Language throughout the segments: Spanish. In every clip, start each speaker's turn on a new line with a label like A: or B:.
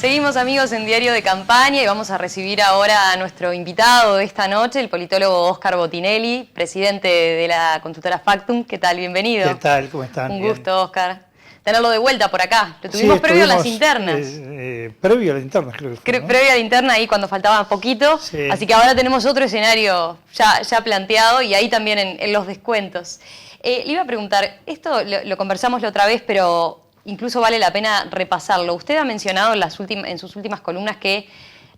A: Seguimos, amigos, en Diario de Campaña y vamos a recibir ahora a nuestro invitado de esta noche, el politólogo Óscar Botinelli, presidente de la consultora Factum. ¿Qué tal? Bienvenido.
B: ¿Qué tal? ¿Cómo están?
A: Un gusto, Óscar. Tenerlo de vuelta por acá. Lo tuvimos
B: Sí,
A: previo a las internas.
B: Previo a las internas, creo que fue, ¿no?
A: Previo a la interna, ahí cuando faltaba poquito.
B: Sí.
A: Así que ahora tenemos otro escenario ya planteado y ahí también en los descuentos. Le iba a preguntar, esto lo conversamos la otra vez, pero incluso vale la pena repasarlo. Usted ha mencionado en sus últimas columnas que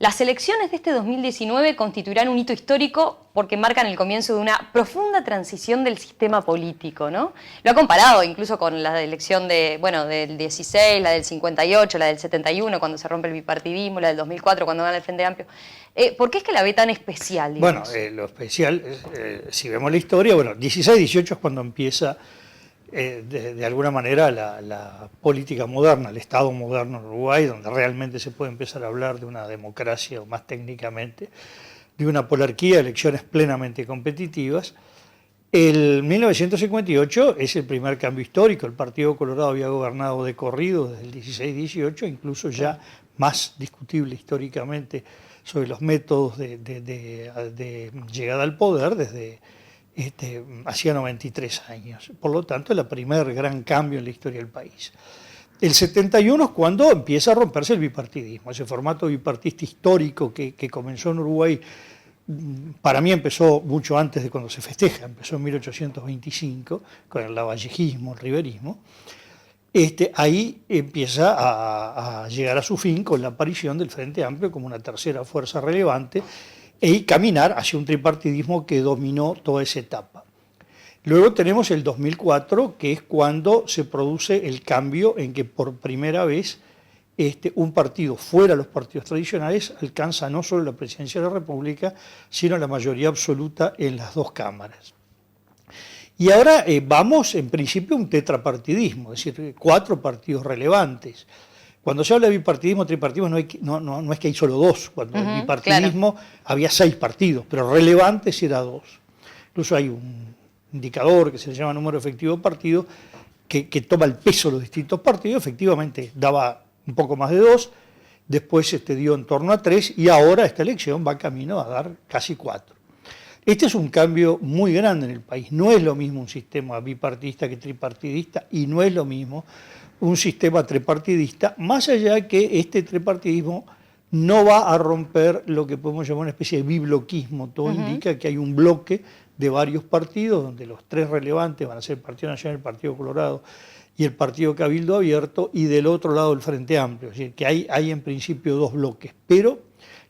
A: las elecciones de este 2019 constituirán un hito histórico porque marcan el comienzo de una profunda transición del sistema político, ¿no? Lo ha comparado incluso con la elección del 16, la del 58, la del 71, cuando se rompe el bipartidismo, la del 2004, cuando gana el Frente Amplio. ¿Por qué es que la ve tan especial, digamos?
B: Bueno, lo especial, si vemos la historia, 16-18 es cuando empieza de alguna manera la política moderna, el Estado moderno en Uruguay, donde realmente se puede empezar a hablar de una democracia, o más técnicamente, de una polarquía, elecciones plenamente competitivas. El 1958 es el primer cambio histórico. El Partido Colorado había gobernado de corrido desde el 16-18, incluso ya más discutible históricamente sobre los métodos de llegada al poder desde hacía 93 años. Por lo tanto, es el primer gran cambio en la historia del país. El 71 es cuando empieza a romperse el bipartidismo, ese formato bipartista histórico que comenzó en Uruguay. Para mí empezó mucho antes de cuando se festeja, empezó en 1825 con el lavallejismo, el riverismo. Ahí empieza a llegar a su fin con la aparición del Frente Amplio como una tercera fuerza relevante y caminar hacia un tripartidismo que dominó toda esa etapa. Luego tenemos el 2004, que es cuando se produce el cambio en que por primera vez un partido fuera de los partidos tradicionales alcanza no solo la presidencia de la República, sino la mayoría absoluta en las dos cámaras. Y ahora vamos en principio a un tetrapartidismo, es decir, 4 partidos relevantes. Cuando se habla de bipartidismo, tripartidismo, no es que hay solo 2. Cuando el bipartidismo había 6 partidos, pero relevantes era 2. Incluso hay un indicador que se llama número efectivo de partidos que toma el peso de los distintos partidos. Efectivamente daba un poco más de 2, después dio en torno a 3 y ahora esta elección va camino a dar casi 4. Este es un cambio muy grande en el país. No es lo mismo un sistema bipartidista que tripartidista y no es lo mismo un sistema tripartidista, más allá que este tripartidismo no va a romper lo que podemos llamar una especie de bibloquismo. Todo indica que hay un bloque de varios partidos, donde los 3 relevantes van a ser el Partido Nacional, el Partido Colorado y el Partido Cabildo Abierto, y del otro lado el Frente Amplio. Es decir, que hay en principio 2 bloques, pero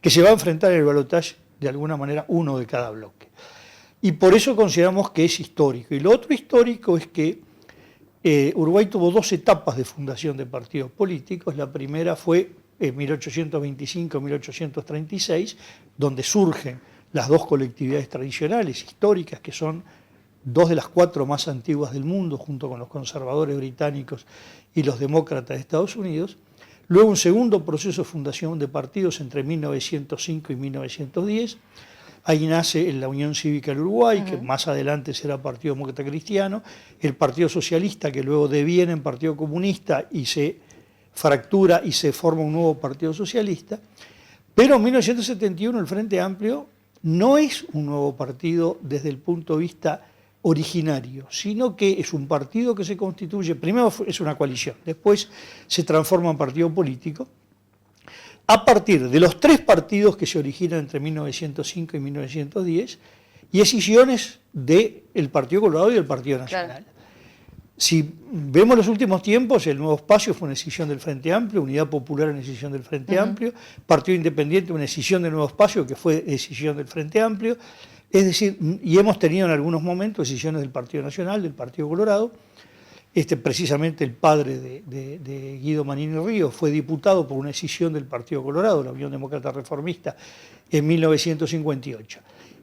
B: que se va a enfrentar en el balotaje de alguna manera uno de cada bloque. Y por eso consideramos que es histórico. Y lo otro histórico es que Uruguay tuvo 2 etapas de fundación de partidos políticos. La primera fue en 1825-1836, donde surgen las 2 colectividades tradicionales históricas, que son 2 de las 4 más antiguas del mundo, junto con los conservadores británicos y los demócratas de Estados Unidos. Luego un segundo proceso de fundación de partidos entre 1905 y 1910. Ahí nace la Unión Cívica del Uruguay, que más adelante será Partido Demócrata Cristiano, el Partido Socialista, que luego deviene en Partido Comunista y se fractura y se forma un nuevo Partido Socialista. Pero en 1971 el Frente Amplio no es un nuevo partido desde el punto de vista originario, sino que es un partido que se constituye, primero es una coalición, después se transforma en partido político, a partir de los 3 partidos que se originan entre 1905 y 1910 y escisiones del Partido Colorado y del Partido Nacional. Claro. Si vemos los últimos tiempos, el Nuevo Espacio fue una escisión del Frente Amplio, Unidad Popular una escisión del Frente Amplio, Partido Independiente una escisión del Nuevo Espacio que fue escisión del Frente Amplio, es decir, y hemos tenido en algunos momentos escisiones del Partido Nacional, del Partido Colorado. Precisamente el padre de Guido Manini Ríos fue diputado por una escisión del Partido Colorado, la Unión Demócrata Reformista, en 1958.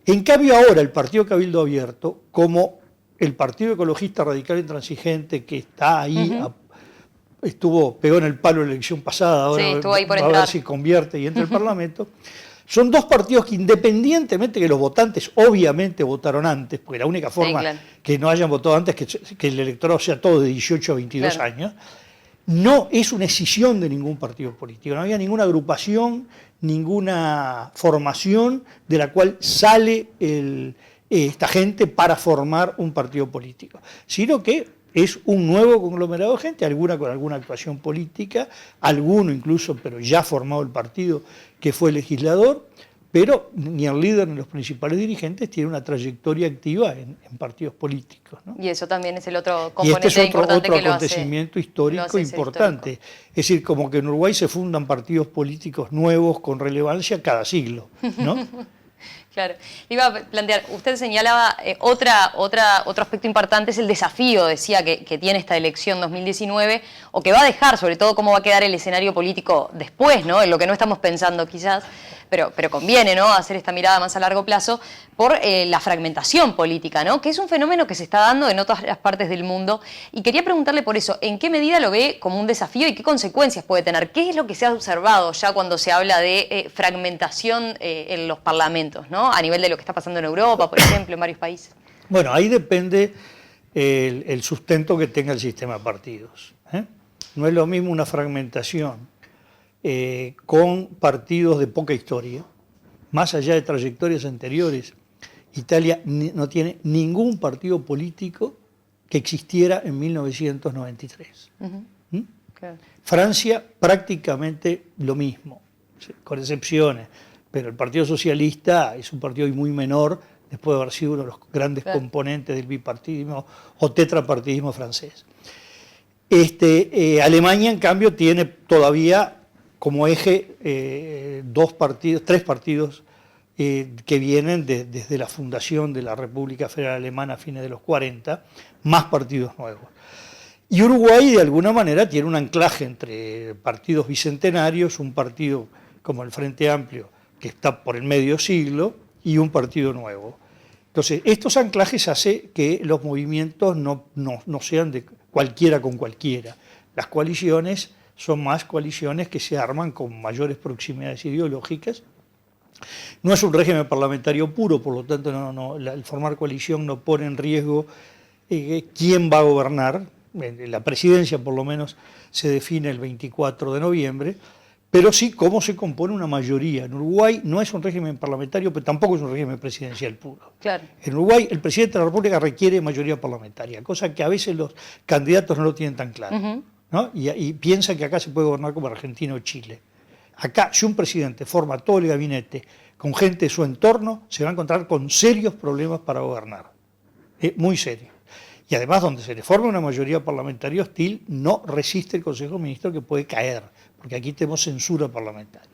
B: En cambio ahora el Partido Cabildo Abierto, como el Partido Ecologista Radical Intransigente, que está ahí, pegó en el palo la elección pasada, ahora va a ver si convierte y entra al Parlamento. Son 2 partidos que, independientemente que los votantes obviamente votaron antes, porque la única forma que no hayan votado antes es que el electorado sea todo de 18 a 22 años, no es una escisión de ningún partido político, no había ninguna agrupación, ninguna formación de la cual sale esta gente para formar un partido político, sino que es un nuevo conglomerado de gente, alguna con alguna actuación política, alguno incluso, pero ya formado el partido que fue legislador, pero ni el líder ni los principales dirigentes tienen una trayectoria activa en partidos políticos, ¿no?
A: Y eso también es el otro
B: Y este
A: componente
B: es otro
A: importante que
B: acontecimiento histórico importante.
A: histórico.
B: Es decir, como que en Uruguay se fundan partidos políticos nuevos con relevancia cada siglo, ¿no?
A: Claro. Le iba a plantear, usted señalaba otro aspecto importante, es el desafío, decía, que tiene esta elección 2019, o que va a dejar, sobre todo, cómo va a quedar el escenario político después, ¿no? En lo que no estamos pensando quizás, pero conviene, ¿no?, hacer esta mirada más a largo plazo, por la fragmentación política, ¿no?, que es un fenómeno que se está dando en otras partes del mundo. Y quería preguntarle por eso, ¿en qué medida lo ve como un desafío y qué consecuencias puede tener? ¿Qué es lo que se ha observado ya cuando se habla de fragmentación en los parlamentos, ¿no?, a nivel de lo que está pasando en Europa, por ejemplo, en varios países?
B: Bueno, ahí depende el sustento que tenga el sistema de partidos, ¿eh? No es lo mismo una fragmentación con partidos de poca historia, más allá de trayectorias anteriores. Italia no tiene ningún partido político que existiera en 1993. ¿Mm? Claro. Francia prácticamente lo mismo, con excepciones, pero el Partido Socialista es un partido muy menor después de haber sido uno de los grandes componentes del bipartidismo o tetrapartidismo francés. Alemania, en cambio, tiene todavía como eje tres partidos que vienen desde la fundación de la República Federal Alemana a fines de los 40, más partidos nuevos. Y Uruguay, de alguna manera, tiene un anclaje entre partidos bicentenarios, un partido como el Frente Amplio, que está por el medio siglo, y un partido nuevo. Entonces, estos anclajes hacen que los movimientos no sean de cualquiera con cualquiera. Las coaliciones son más coaliciones que se arman con mayores proximidades ideológicas. No es un régimen parlamentario puro, por lo tanto el formar coalición no pone en riesgo quién va a gobernar. La presidencia por lo menos se define el 24 de noviembre, pero sí cómo se compone una mayoría. En Uruguay no es un régimen parlamentario, pero tampoco es un régimen presidencial puro. Claro. En Uruguay el presidente de la República requiere mayoría parlamentaria, cosa que a veces los candidatos no lo tienen tan claro, ¿no? Y piensan que acá se puede gobernar como Argentina o Chile. Acá, si un presidente forma todo el gabinete con gente de su entorno, se va a encontrar con serios problemas para gobernar, muy serios. Y además, donde se le forma una mayoría parlamentaria hostil, no resiste el Consejo de Ministros, que puede caer, porque aquí tenemos censura parlamentaria.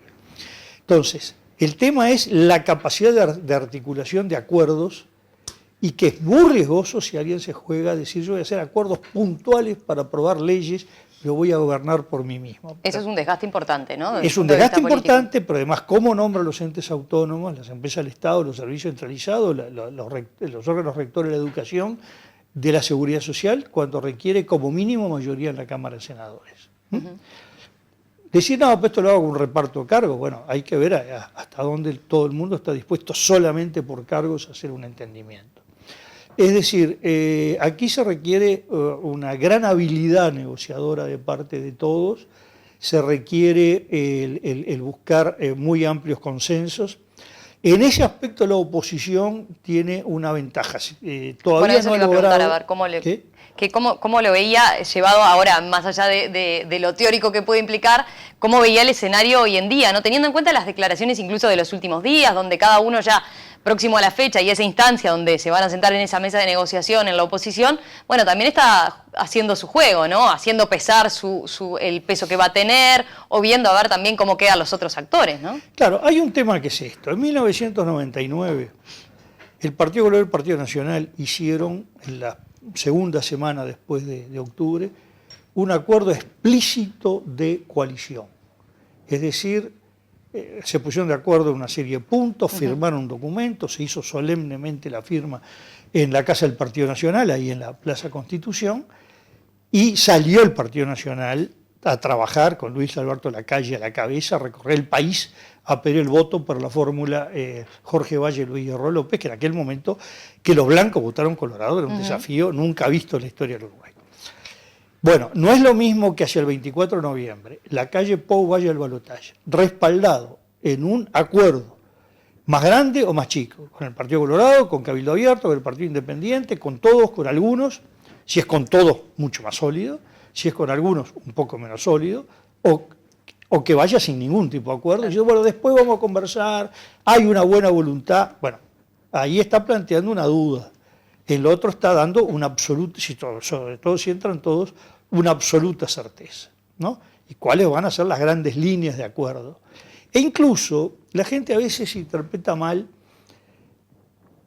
B: Entonces, el tema es la capacidad de articulación de acuerdos, y que es muy riesgoso si alguien se juega a decir: yo voy a hacer acuerdos puntuales para aprobar leyes, yo voy a gobernar por mí mismo.
A: Eso es un desgaste importante, ¿no?
B: Es un desgaste importante, pero además, ¿cómo nombra los entes autónomos, las empresas del Estado, los servicios centralizados, los órganos rectores de la educación, de la seguridad social, cuando requiere como mínimo mayoría en la Cámara de Senadores? Decir, no, pues esto lo hago con un reparto de cargos. Bueno, hay que ver hasta dónde todo el mundo está dispuesto solamente por cargos a hacer un entendimiento. Es decir, aquí se requiere una gran habilidad negociadora de parte de todos, se requiere el buscar muy amplios consensos. En ese aspecto la oposición tiene una ventaja. Todavía no ha logrado...
A: A ver, ¿cómo lo veía llevado ahora, más allá de lo teórico que puede implicar, cómo veía el escenario hoy en día, ¿no? Teniendo en cuenta las declaraciones incluso de los últimos días, donde cada uno ya próximo a la fecha y esa instancia donde se van a sentar en esa mesa de negociación en la oposición, bueno, también está haciendo su juego, ¿no? Haciendo pesar el peso que va a tener, o viendo a ver también cómo quedan los otros actores, ¿no?
B: Claro, hay un tema que es esto. En 1999, el Partido Colorado y el Partido Nacional hicieron, en la segunda semana después de octubre, un acuerdo explícito de coalición. Es decir, se pusieron de acuerdo en una serie de puntos, firmaron un documento, se hizo solemnemente la firma en la Casa del Partido Nacional, ahí en la Plaza Constitución, y salió el Partido Nacional a trabajar con Luis Alberto Lacalle a la cabeza, a recorrer el país a pedir el voto por la fórmula Jorge Valle, Luis Hierro López, que en aquel momento que los blancos votaron Colorado era un desafío nunca visto en la historia del Uruguay. Bueno, no es lo mismo que hacia el 24 de noviembre la calle Pou vaya al balotaje, respaldado en un acuerdo más grande o más chico, con el Partido Colorado, con Cabildo Abierto, con el Partido Independiente, con todos, con algunos, si es con todos, mucho más sólido, si es con algunos, un poco menos sólido, o que vaya sin ningún tipo de acuerdo. Y yo, bueno, después vamos a conversar, hay una buena voluntad. Bueno, ahí está planteando una duda. El otro está dando una absoluta, sobre todo si entran todos, una absoluta certeza, ¿no? Y cuáles van a ser las grandes líneas de acuerdo. E incluso la gente a veces interpreta mal.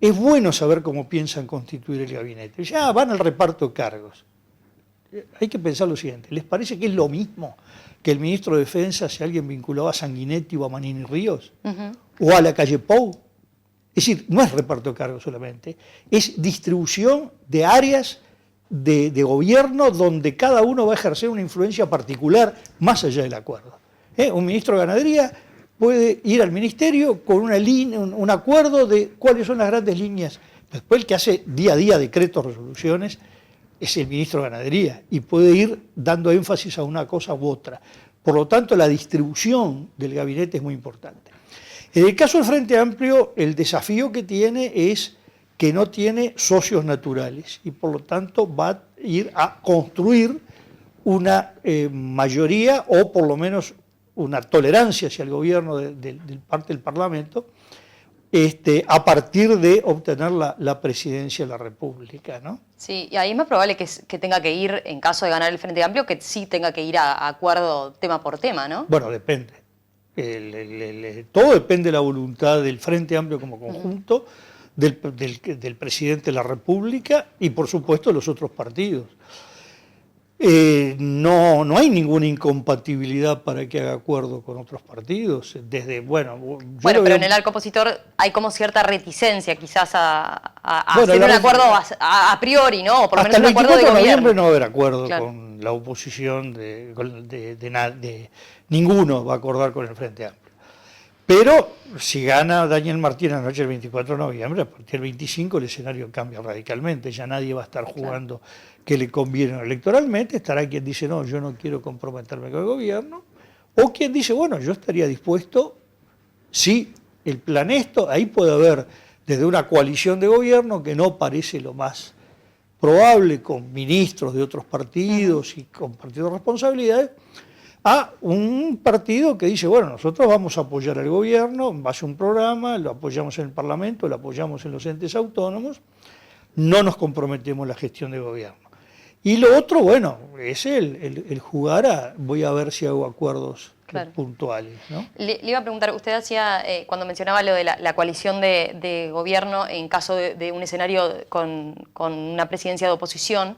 B: Es bueno saber cómo piensan constituir el gabinete. Ya van al reparto de cargos. Hay que pensar lo siguiente, ¿les parece que es lo mismo que el ministro de Defensa si alguien vinculado a Sanguinetti o a Manini Ríos? O a la calle Pou. Es decir, no es reparto de cargos solamente, es distribución de áreas de gobierno donde cada uno va a ejercer una influencia particular más allá del acuerdo. Un ministro de Ganadería puede ir al ministerio con una línea, un acuerdo de cuáles son las grandes líneas. Después el que hace día a día decretos, resoluciones, es el ministro de Ganadería y puede ir dando énfasis a una cosa u otra. Por lo tanto, la distribución del gabinete es muy importante. En el caso del Frente Amplio, el desafío que tiene es que no tiene socios naturales y por lo tanto va a ir a construir una mayoría o por lo menos una tolerancia hacia el gobierno de parte del Parlamento a partir de obtener la presidencia de la República, ¿no?
A: Sí, y ahí es más probable que tenga que ir, en caso de ganar el Frente Amplio, que sí tenga que ir a acuerdo tema por tema, ¿no?
B: Bueno, depende. Todo depende de la voluntad del Frente Amplio como conjunto, del presidente de la República y, por supuesto, de los otros partidos. No hay ninguna incompatibilidad para que haga acuerdo con otros partidos. Bueno,
A: pero en el arco opositor hay como cierta reticencia quizás a hacer un acuerdo a priori, ¿no? O por lo menos un acuerdo de gobierno.
B: Hasta el 24 de noviembre no va a haber acuerdo con la oposición, ninguno va a acordar con el Frente Amplio. Pero si gana Daniel Martínez anoche el 24 de noviembre, a partir del 25 el escenario cambia radicalmente, ya nadie va a estar jugando que le conviene electoralmente, estará quien dice, no, yo no quiero comprometerme con el gobierno, o quien dice, bueno, yo estaría dispuesto, si el plan esto, ahí puede haber desde una coalición de gobierno que no parece lo más probable, con ministros de otros partidos y con partidos de responsabilidades, a un partido que dice, bueno, nosotros vamos a apoyar al gobierno en base a un programa, lo apoyamos en el Parlamento, lo apoyamos en los entes autónomos, no nos comprometemos en la gestión de gobierno. Y lo otro, bueno, es el jugar voy a ver si hago acuerdos puntuales, ¿no?
A: Le iba a preguntar, usted hacía, cuando mencionaba lo de la coalición de gobierno en caso de un escenario con una presidencia de oposición,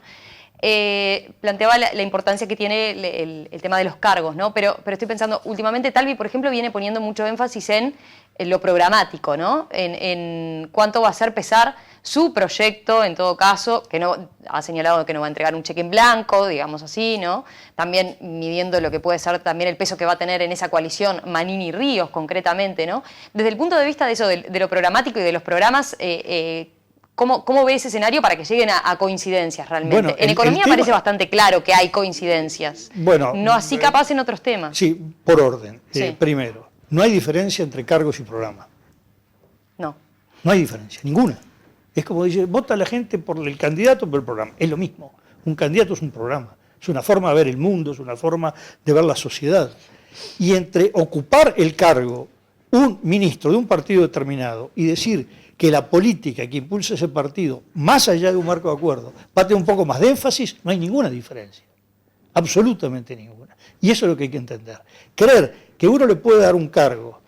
A: planteaba la importancia que tiene el tema de los cargos, ¿no? Pero estoy pensando, últimamente Talvi, por ejemplo, viene poniendo mucho énfasis en lo programático, ¿no? En cuánto va a hacer pesar su proyecto, en todo caso, que no ha señalado que no va a entregar un cheque en blanco, digamos así, ¿no? También midiendo lo que puede ser también el peso que va a tener en esa coalición Manini Ríos, concretamente, ¿no? Desde el punto de vista de eso, de lo programático y de los programas, ¿cómo ve ese escenario para que lleguen a coincidencias realmente?
B: Bueno,
A: en economía parece bastante claro que hay coincidencias.
B: Bueno,
A: no así capaz en otros temas.
B: Sí, por orden.
A: Sí.
B: Primero, no hay diferencia entre cargos y programa.
A: No.
B: No hay diferencia, ninguna. Es como dice, vota la gente por el candidato o por el programa. Es lo mismo. Un candidato es un programa. Es una forma de ver el mundo, es una forma de ver la sociedad. Y entre ocupar el cargo, un ministro de un partido determinado, y decir que la política que impulsa ese partido, más allá de un marco de acuerdo, va a tener un poco más de énfasis, no hay ninguna diferencia. Absolutamente ninguna. Y eso es lo que hay que entender. Creer que uno le puede dar un cargo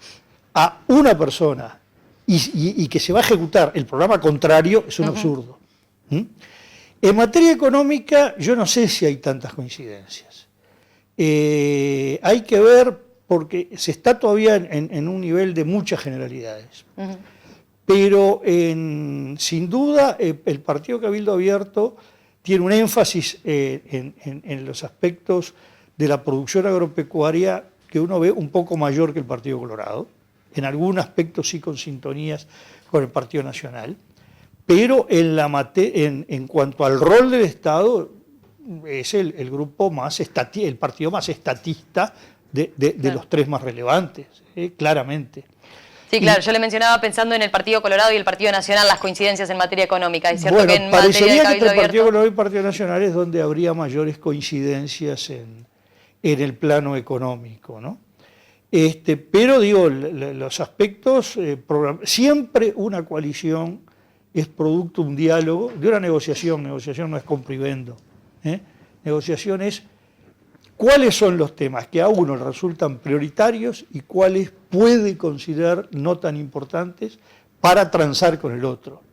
B: a una persona y que se va a ejecutar el programa contrario es un absurdo. En materia económica, yo no sé si hay tantas coincidencias. Hay que ver, porque se está todavía en un nivel de muchas generalidades. Pero sin duda el Partido Cabildo Abierto tiene un énfasis en los aspectos de la producción agropecuaria que uno ve un poco mayor que el Partido Colorado, en algún aspecto sí con sintonías con el Partido Nacional, pero en cuanto al rol del Estado, es el grupo más el partido más estatista de los tres más relevantes, claramente.
A: Sí, claro, yo le mencionaba pensando en el Partido Colorado y el Partido Nacional, las coincidencias en materia económica. Es cierto que en
B: parecería
A: materia de
B: que entre el Partido
A: abierto...
B: Colorado y el Partido Nacional es donde habría mayores coincidencias en el plano económico, ¿no? Pero digo, los aspectos, siempre una coalición es producto de un diálogo, de una negociación. Negociación no es comprivendo. Negociación es cuáles son los temas que a uno le resultan prioritarios y cuáles puede considerar no tan importantes para transar con el otro.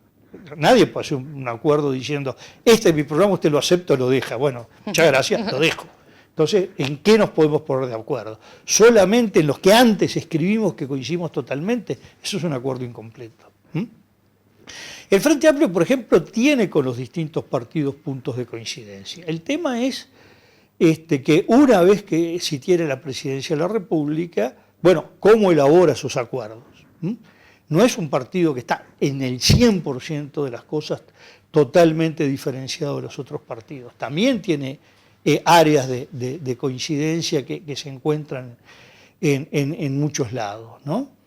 B: Nadie puede hacer un acuerdo diciendo, este es mi programa, usted lo acepta o lo deja. Bueno, muchas gracias, lo dejo. Entonces, ¿en qué nos podemos poner de acuerdo? Solamente en los que antes escribimos que coincidimos totalmente, eso es un acuerdo incompleto. El Frente Amplio, por ejemplo, tiene con los distintos partidos puntos de coincidencia. El tema es que una vez que si tiene la presidencia de la República, bueno, ¿cómo elabora sus acuerdos? No es un partido que está en el 100% de las cosas totalmente diferenciado de los otros partidos. También tiene áreas de coincidencia que se encuentran en muchos lados, ¿no?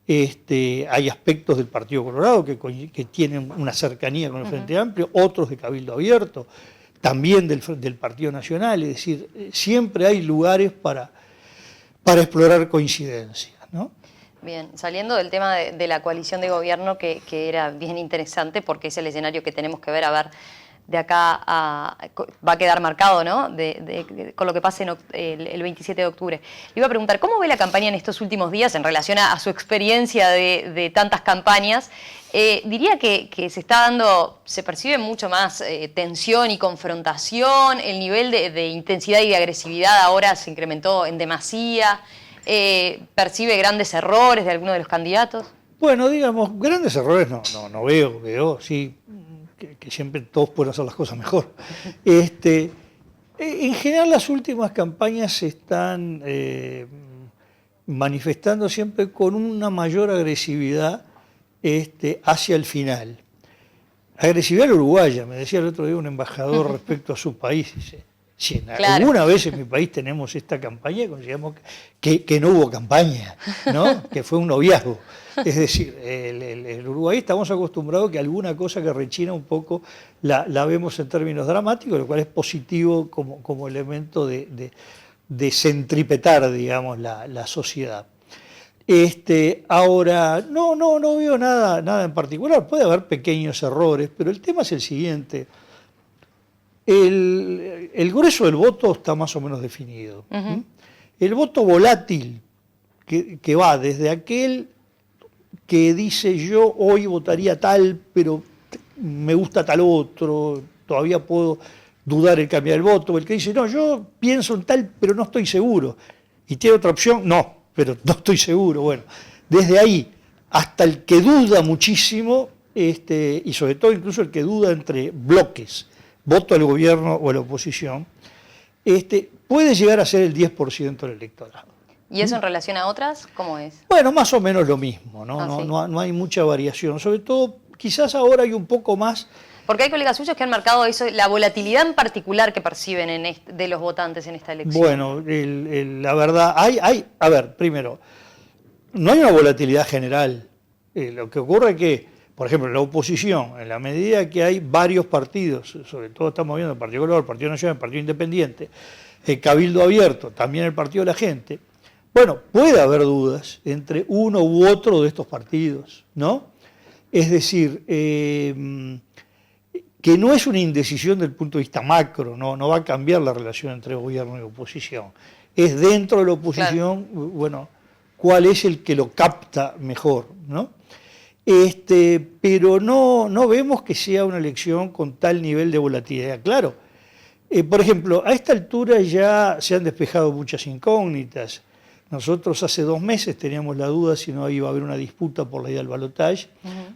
B: Hay aspectos del Partido Colorado que tienen una cercanía con el Frente Amplio, otros de Cabildo Abierto, también del Partido Nacional, es decir, siempre hay lugares para explorar coincidencias, ¿no?
A: Bien, saliendo del tema de la coalición de gobierno, que era bien interesante porque es el escenario que tenemos que ver, a ver, de acá va a quedar marcado, ¿no? Con lo que pase el 27 de octubre. Le iba a preguntar, ¿cómo ve la campaña en estos últimos días en relación a su experiencia de tantas campañas? Diría que se está dando, se percibe mucho más tensión y confrontación, el nivel de intensidad y de agresividad ahora se incrementó en demasía, percibe grandes errores de alguno de los candidatos.
B: Bueno, digamos, grandes errores no veo, sí, que siempre todos pueden hacer las cosas mejor. En general las últimas campañas se están manifestando siempre con una mayor agresividad hacia el final. Agresividad uruguaya, me decía el otro día un embajador respecto a su país, dice, si alguna vez en mi país tenemos esta campaña, consideramos que no hubo campaña, ¿no? Que fue un noviazgo. Es decir, el Uruguay estamos acostumbrados que alguna cosa que rechina un poco la vemos en términos dramáticos, lo cual es positivo como elemento de centripetar, digamos, la sociedad. Ahora, no veo nada en particular, puede haber pequeños errores, pero el tema es el siguiente. El grueso del voto está más o menos definido. El voto volátil, que va desde aquel que dice yo hoy votaría tal, pero me gusta tal otro, todavía puedo dudar en cambiar el voto, el que dice no, yo pienso en tal, pero no estoy seguro, y tiene otra opción, no, pero no estoy seguro. Bueno, desde ahí hasta el que duda muchísimo, y sobre todo incluso el que duda entre bloques, voto al gobierno o a la oposición, puede llegar a ser el 10% del electorado.
A: ¿Y eso en relación a otras? ¿Cómo es?
B: Bueno, más o menos lo mismo, ¿no?
A: Sí.
B: No hay mucha variación. Sobre todo, quizás ahora hay un poco más.
A: Porque hay colegas suyos que han marcado eso, la volatilidad en particular que perciben de los votantes en esta elección.
B: Bueno, la verdad, a ver, primero, no hay una volatilidad general. Lo que ocurre es que, por ejemplo, en la oposición, en la medida que hay varios partidos, sobre todo estamos viendo el Partido Colorado, el Partido Nacional, el Partido Independiente, el Cabildo Abierto, también el Partido de la Gente, bueno, puede haber dudas entre uno u otro de estos partidos, ¿no? Es decir, que no es una indecisión del punto de vista macro, no va a cambiar la relación entre gobierno y oposición. Es dentro de la oposición, claro, bueno, cuál es el que lo capta mejor, ¿no? Pero no vemos que sea una elección con tal nivel de volatilidad. Claro, por ejemplo, a esta altura ya se han despejado muchas incógnitas. Nosotros hace 2 meses teníamos la duda si no iba a haber una disputa por la ida al balotaje,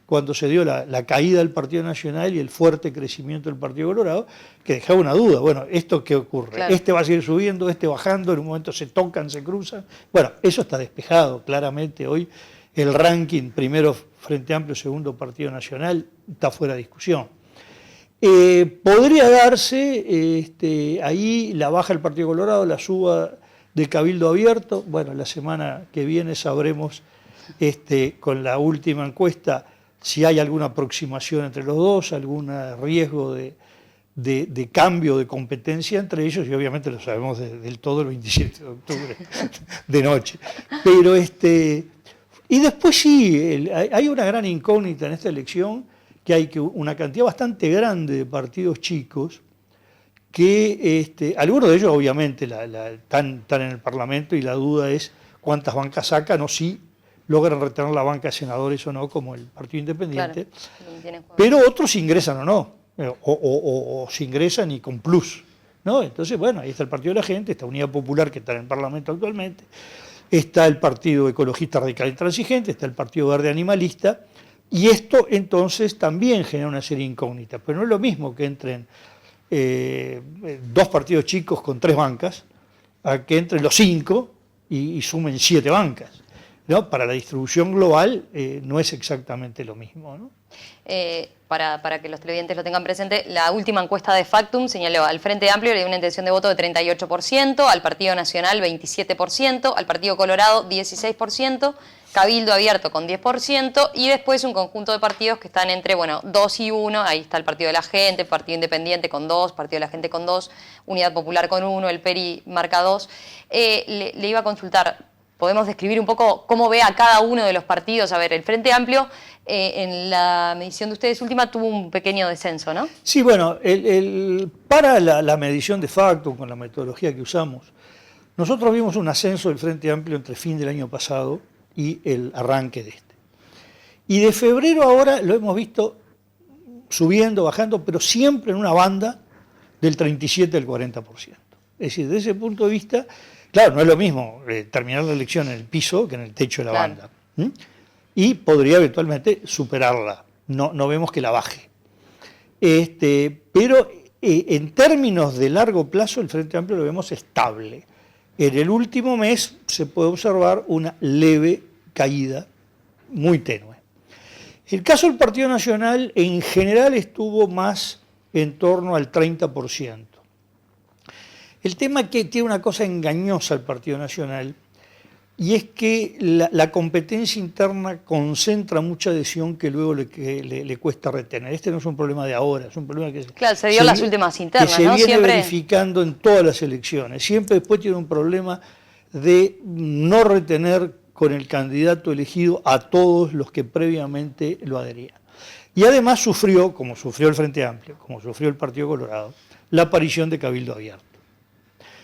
B: cuando se dio la caída del Partido Nacional y el fuerte crecimiento del Partido Colorado, que dejaba una duda. Bueno, ¿esto qué ocurre? Claro. Este va a seguir subiendo, este bajando, en un momento se tocan, se cruzan. Bueno, eso está despejado claramente. Hoy el ranking, primero Frente Amplio, segundo Partido Nacional, está fuera de discusión. Podría darse ahí la baja del Partido Colorado, la suba del Cabildo Abierto. Bueno, la semana que viene sabremos con la última encuesta si hay alguna aproximación entre los dos, algún riesgo de cambio de competencia entre ellos, y obviamente lo sabemos del todo el 27 de octubre de noche. Pero y después sí, hay una gran incógnita en esta elección, que hay una cantidad bastante grande de partidos chicos, que algunos de ellos obviamente están en el Parlamento, y la duda es cuántas bancas sacan o si logran retener la banca de senadores o no, como el Partido Independiente. Claro, pero otros ingresan o no, o se ingresan y con plus, ¿no? Entonces, bueno, ahí está el Partido de la Gente, está Unidad Popular, que está en el Parlamento actualmente, está el Partido Ecologista Radical Intransigente, está el Partido Verde Animalista, y esto entonces también genera una serie de incógnitas. Pero no es lo mismo que entren dos partidos chicos con 3 bancas, a que entren los 5 y sumen 7 bancas, ¿no? Para la distribución global no es exactamente lo mismo, ¿no?
A: Para que los televidentes lo tengan presente, la última encuesta de Factum señaló al Frente Amplio le dio una intención de voto de 38%, al Partido Nacional 27%, al Partido Colorado 16%, Cabildo Abierto con 10%, y después un conjunto de partidos que están entre, 2 y 1, ahí está el Partido de la Gente, Partido Independiente con 2, Partido de la Gente con 2, Unidad Popular con 1, el PERI marca 2. Le iba a consultar, ¿podemos describir un poco cómo ve a cada uno de los partidos? A ver, el Frente Amplio, en la medición de ustedes última, tuvo un pequeño descenso, ¿no?
B: Sí, bueno, para la medición de Factum, con la metodología que usamos, nosotros vimos un ascenso del Frente Amplio entre fin del año pasado y el arranque de este. Y de febrero ahora lo hemos visto subiendo, bajando, pero siempre en una banda del 37 al 40%. Es decir, desde ese punto de vista, claro, no es lo mismo terminar la elección en el piso que en el techo de la banda. Y podría eventualmente superarla. No vemos que la baje. Pero en términos de largo plazo, el Frente Amplio lo vemos estable. En el último mes se puede observar una leve caída, muy tenue. El caso del Partido Nacional en general estuvo más en torno al 30%. El tema es que tiene una cosa engañosa el Partido Nacional, y es que la competencia interna concentra mucha adhesión que luego le cuesta retener. Este no es un problema de ahora, es un problema que
A: se dio en las últimas internas,
B: que se viene
A: siempre
B: verificando en todas las elecciones. Siempre después tiene un problema de no retener con el candidato elegido a todos los que previamente lo adherían. Y además sufrió, como sufrió el Frente Amplio, como sufrió el Partido Colorado, la aparición de Cabildo Abierto.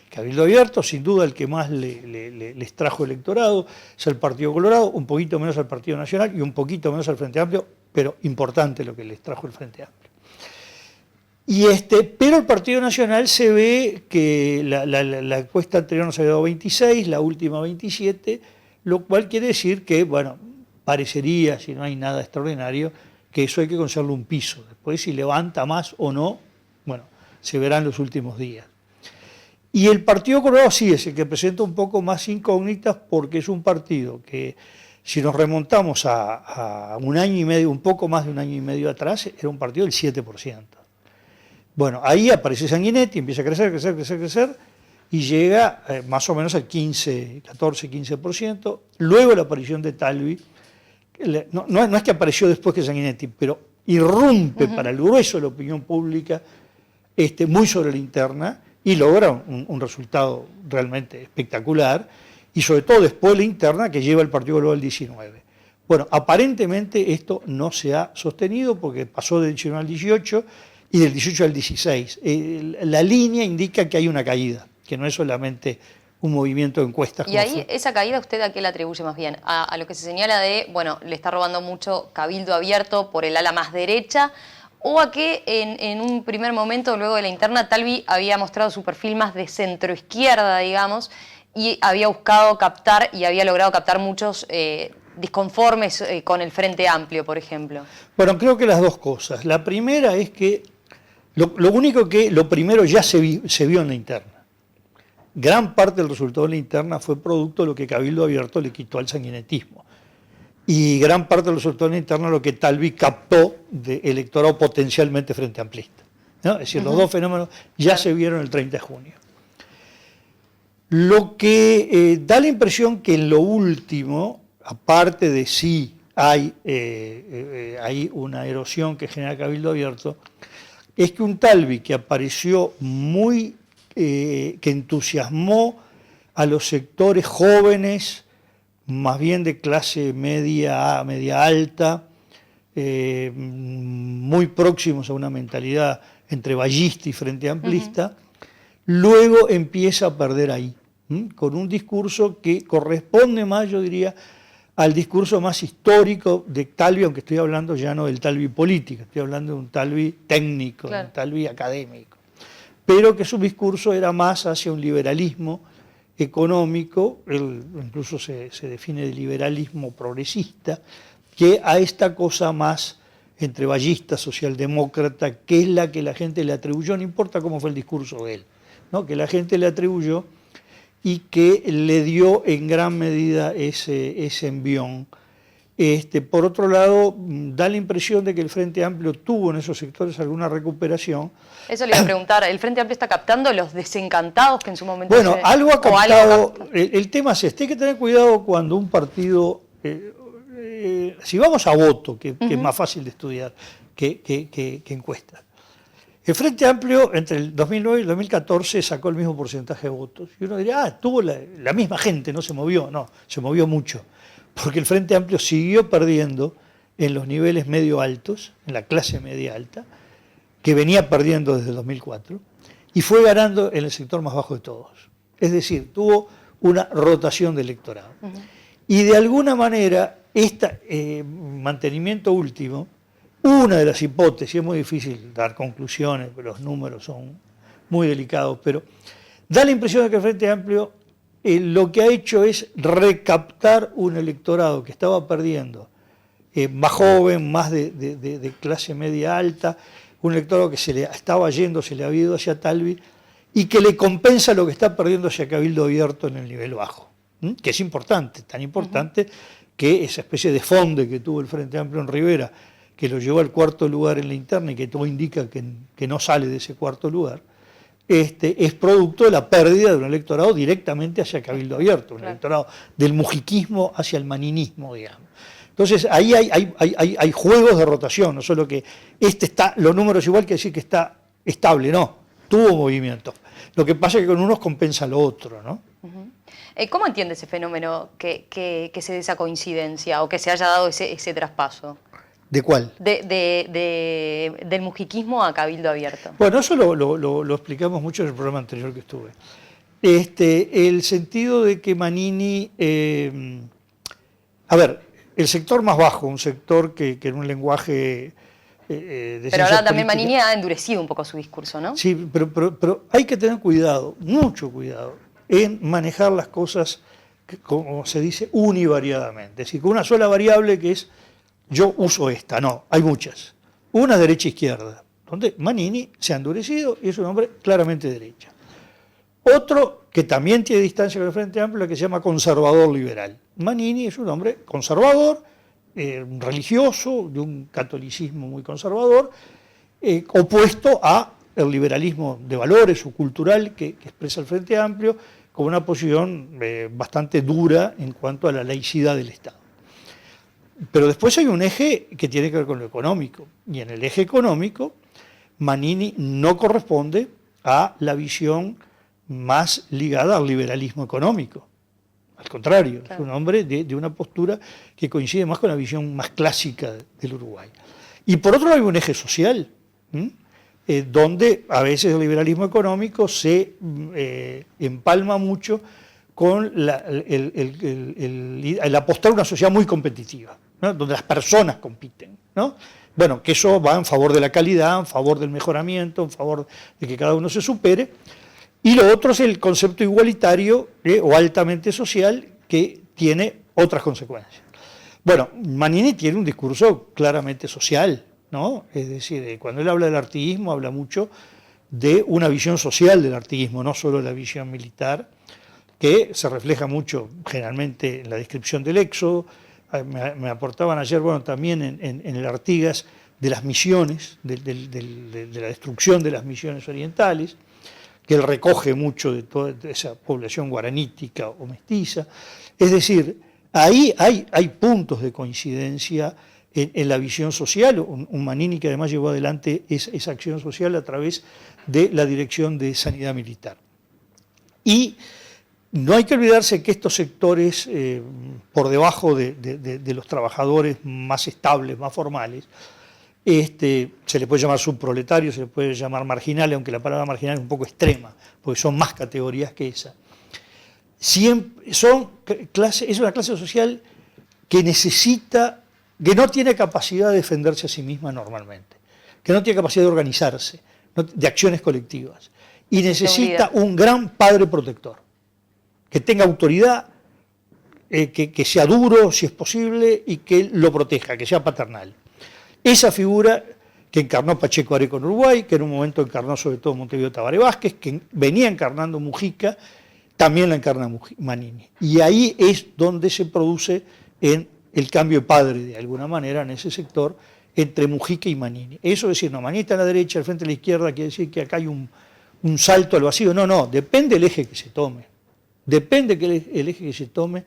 B: Cabildo Abierto, sin duda, el que más les trajo electorado es el Partido Colorado, un poquito menos al Partido Nacional y un poquito menos al Frente Amplio, pero importante lo que les trajo el Frente Amplio. Pero el Partido Nacional se ve que la encuesta anterior nos había dado 26, la última 27, lo cual quiere decir que, bueno, parecería, si no hay nada extraordinario, que eso hay que considerarlo un piso. Después, si levanta más o no, bueno, se verá en los últimos días. Y el Partido Colorado sí es el que presenta un poco más incógnitas, porque es un partido que, si nos remontamos a un año y medio, un poco más de un año y medio atrás, era un partido del 7%. Bueno, ahí aparece Sanguinetti, empieza a crecer, y llega más o menos al 14-15%. Luego la aparición de Talvi, no es que apareció después que Sanguinetti, pero irrumpe para el grueso de la opinión pública, muy sobre la interna, y logra un resultado realmente espectacular, y sobre todo después de la interna que lleva el Partido Colorado al 19. Bueno, aparentemente esto no se ha sostenido porque pasó del 19 al 18 y del 18 al 16. La línea indica que hay una caída, que no es solamente un movimiento de encuestas.
A: Y ahí, esa caída, ¿usted a qué la atribuye más bien? A lo que se señala de, le está robando mucho Cabildo Abierto por el ala más derecha, o a que en un primer momento, luego de la interna, Talvi había mostrado su perfil más de centroizquierda, digamos, y había buscado captar y había logrado captar muchos disconformes con el Frente Amplio, por ejemplo.
B: Bueno, creo que las dos cosas. La primera es que lo primero ya se vio en la interna. Gran parte del resultado de la interna fue producto de lo que Cabildo Abierto le quitó al sanguinetismo. Y gran parte del resultado de la interna lo que Talvi captó de electorado potencialmente frente amplista. ¿no? Es decir, los dos fenómenos ya se vieron el 30 de junio. Lo que da la impresión que en lo último, aparte de sí hay una erosión que genera Cabildo Abierto, es que un Talvi que apareció que entusiasmó a los sectores jóvenes, más bien de clase media alta, muy próximos a una mentalidad entre vallista y frente amplista, luego empieza a perder ahí, con un discurso que corresponde más, yo diría, al discurso más histórico de Talvi, aunque estoy hablando ya no del Talvi político, estoy hablando de un Talvi técnico, de un Talvi académico, pero que su discurso era más hacia un liberalismo económico, incluso se define de liberalismo progresista, que a esta cosa más entre vallista, socialdemócrata, que es la que la gente le atribuyó, no importa cómo fue el discurso de él, ¿no? Que la gente le atribuyó y que le dio en gran medida ese envión. Por otro lado, da la impresión de que el Frente Amplio tuvo en esos sectores alguna recuperación.
A: Eso le iba a preguntar, ¿el Frente Amplio está captando los desencantados que en su momento...
B: Bueno, algo ha captado. El tema es este, hay que tener cuidado cuando un partido... si vamos a voto, que es más fácil de estudiar que encuestas. El Frente Amplio entre el 2009 y el 2014 sacó el mismo porcentaje de votos. Y uno diría, tuvo la misma gente, no se movió. No, se movió mucho. Porque el Frente Amplio siguió perdiendo en los niveles medio altos, en la clase media alta, que venía perdiendo desde el 2004, y fue ganando en el sector más bajo de todos. Es decir, tuvo una rotación de electorado. Y de alguna manera, este mantenimiento último, una de las hipótesis, es muy difícil dar conclusiones, los números son muy delicados, pero da la impresión de que el Frente Amplio lo que ha hecho es recaptar un electorado que estaba perdiendo, más joven, más de clase media alta, un electorado que se le estaba yendo, se le había ido hacia Talvi, y que le compensa lo que está perdiendo hacia Cabildo Abierto en el nivel bajo, que es importante, tan importante que esa especie de fonde que tuvo el Frente Amplio en Rivera, que lo llevó al cuarto lugar en la interna y que todo indica que no sale de ese cuarto lugar, es producto de la pérdida de un electorado directamente hacia Cabildo Abierto, un electorado del mujiquismo hacia el maninismo, digamos. Entonces ahí hay juegos de rotación, no solo que los números igual que decir que está estable, no, tuvo movimiento. Lo que pasa es que con unos compensa lo otro, ¿no?
A: ¿Cómo entiende ese fenómeno que se dé esa coincidencia o que se haya dado ese traspaso?
B: ¿De cuál?
A: Del mujiquismo a Cabildo Abierto.
B: Bueno, eso lo explicamos mucho en el programa anterior que estuve. El sentido de que Manini... a ver, el sector más bajo, un sector que en un lenguaje...
A: pero ahora también Manini ha endurecido un poco su discurso, ¿no?
B: Sí, pero hay que tener cuidado, mucho cuidado, en manejar las cosas, como se dice, univariadamente. Es decir, con una sola variable que es... yo uso esta, no, hay muchas. Una derecha-izquierda, donde Manini se ha endurecido y es un hombre claramente derecha. Otro que también tiene distancia con el Frente Amplio, que se llama conservador-liberal. Manini es un hombre conservador, religioso, de un catolicismo muy conservador, opuesto al liberalismo de valores o cultural que expresa el Frente Amplio, con una posición bastante dura en cuanto a la laicidad del Estado. Pero después hay un eje que tiene que ver con lo económico, y en el eje económico Manini no corresponde a la visión más ligada al liberalismo económico. Al contrario, claro, es un hombre de una postura que coincide más con la visión más clásica del Uruguay. Y por otro lado hay un eje social, donde a veces el liberalismo económico se empalma mucho con el apostar a una sociedad muy competitiva, ¿no? Donde las personas compiten, ¿no? Bueno, que eso va en favor de la calidad, en favor del mejoramiento, en favor de que cada uno se supere. Y lo otro es el concepto igualitario o altamente social, que tiene otras consecuencias. Bueno, Manini tiene un discurso claramente social, ¿no? Es decir, cuando él habla del artiguismo, habla mucho de una visión social del artiguismo, no solo la visión militar, que se refleja mucho generalmente en la descripción del éxodo. Me aportaban ayer, bueno, también en el Artigas, de las misiones, de la destrucción de las misiones orientales, que él recoge mucho de toda esa población guaranítica o mestiza. Es decir, ahí hay puntos de coincidencia en la visión social, un Manini que además llevó adelante esa acción social a través de la Dirección de Sanidad Militar. Y no hay que olvidarse que estos sectores, por debajo de los trabajadores más estables, más formales, se le puede llamar subproletarios, se le puede llamar marginales, aunque la palabra marginal es un poco extrema, porque son más categorías que esa. Es una clase social que necesita, que no tiene capacidad de defenderse a sí misma normalmente, que no tiene capacidad de organizarse, de acciones colectivas, y necesita un gran padre protector, que tenga autoridad, que sea duro si es posible y que lo proteja, que sea paternal. Esa figura que encarnó Pacheco Areco en Uruguay, que en un momento encarnó sobre todo Montevideo Tabaré Vázquez, que venía encarnando Mujica, también la encarna Manini. Y ahí es donde se produce el cambio de padre, de alguna manera, en ese sector, entre Mujica y Manini. Eso es decir, no, Manini está a la derecha, al frente a la izquierda, quiere decir que acá hay un salto al vacío. No, depende del eje que se tome. Depende el eje que se tome.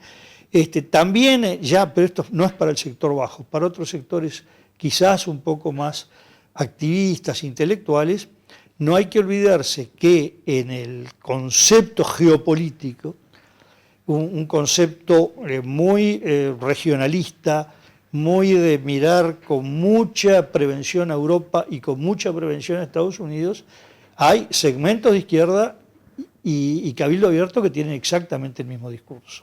B: También ya, pero esto no es para el sector bajo, para otros sectores quizás un poco más activistas, intelectuales, no hay que olvidarse que en el concepto geopolítico, un concepto muy regionalista, muy de mirar con mucha prevención a Europa y con mucha prevención a Estados Unidos, hay segmentos de izquierda y Cabildo Abierto que tienen exactamente el mismo discurso,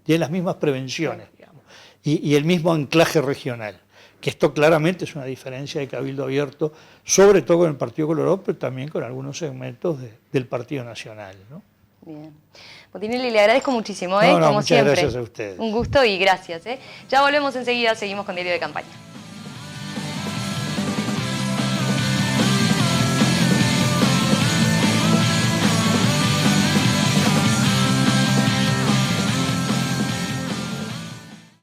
B: tienen las mismas prevenciones, digamos, y el mismo anclaje regional. Que esto claramente es una diferencia de Cabildo Abierto, sobre todo con el Partido Colorado, pero también con algunos segmentos del Partido Nacional, ¿no?
A: Bien. Botinelli, le agradezco muchísimo,
B: como
A: muchas
B: siempre. Gracias a ustedes.
A: Un gusto y gracias. Ya volvemos enseguida, seguimos con Diario de Campaña.